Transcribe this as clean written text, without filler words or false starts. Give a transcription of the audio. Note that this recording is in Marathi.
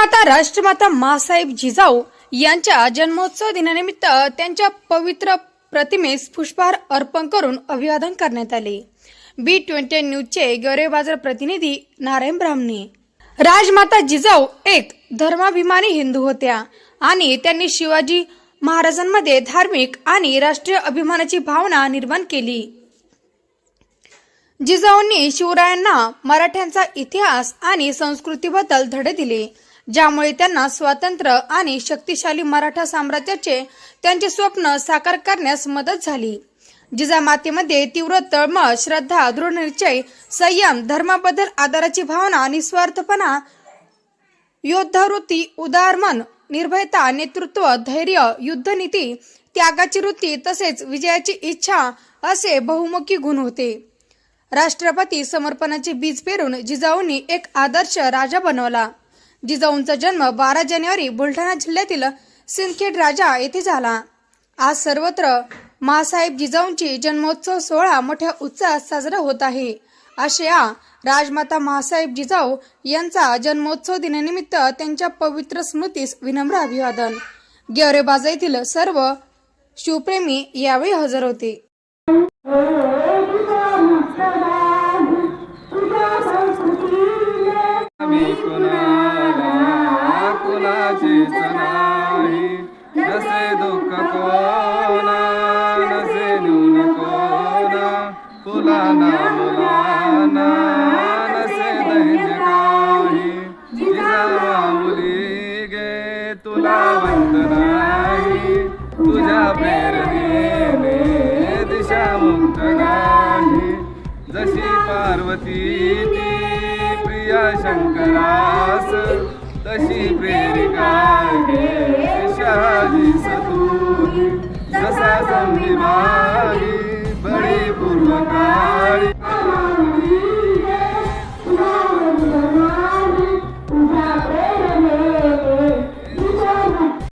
राजमाता राष्ट्रमाता माँसाहेब जिजाऊ यांच्या जन्मोत्सव दिनानिमित्त त्यांच्या पवित्र प्रतिमेस पुष्पहार अर्पण करून अभिवादन करण्यात आले। B20 न्यूजचे गेवराई बाजार प्रतिनिधी नारायण ब्राह्मणे। राजमाता जिजाऊ एक धर्माभिमानी हिंदू होत्या आणि त्यांनी शिवाजी महाराजांमध्ये धार्मिक आणि राष्ट्रीय अभिमानाची भावना निर्माण केली। जिजाऊंनी शिवरायांना मराठ्यांचा इतिहास आणि संस्कृतीबद्दल धडे दिले, ज्यामुळे त्यांना स्वतंत्र आणि शक्तिशाली मराठा साम्राज्याचे त्यांचे स्वप्न साकार करण्यास मदत झाली। जिजामातेमध्ये तीव्र तळमळ, श्रद्धा, दृढनिश्चय, संयम, धर्माबद्दल आदराची भावना, निस्वार्थपणा, योद्धावृत्ती, उदारमन, निर्भयता, नेतृत्व, धैर्य, युद्धनीती, त्यागाची वृत्ती तसेच विजयाची इच्छा असे बहुमुखी गुण होते। राष्ट्रपती समर्पणाचे बीज पेरून जिजाऊंनी एक आदर्श राजा बनवला। जिजाऊंचा जन्म 12 जानेवारी बुलढाणा जिल्ह्यातील सिंदखेड राजा येथे झाला। आज सर्वत्र माँसाहेब जिजाऊंची जन्मोत्सव सोहळा मोठ्या उत्साहात साजरा होत आहे। आशया राजमाता माँसाहेब जिजाऊ यांचा जन्मोत्सव दिनानिमित्त त्यांच्या पवित्र स्मृतीस विनम्र अभिवादन। गेवराई बाजार येथील सर्व शिवप्रेमी यावेळी हजर होते। नसे दुःख कोना नसे न्यून कोना तुला ना मुलाना नसे दैन्य काही जिजामाऊली गे तुला वंदनाही तुझ्या प्रेरणेने दिशा मुक्त नाही जशी पार्वती ती प्रिया शंकरास तशी प्रेरिका गे शहाजी सतुरी जसा संविमान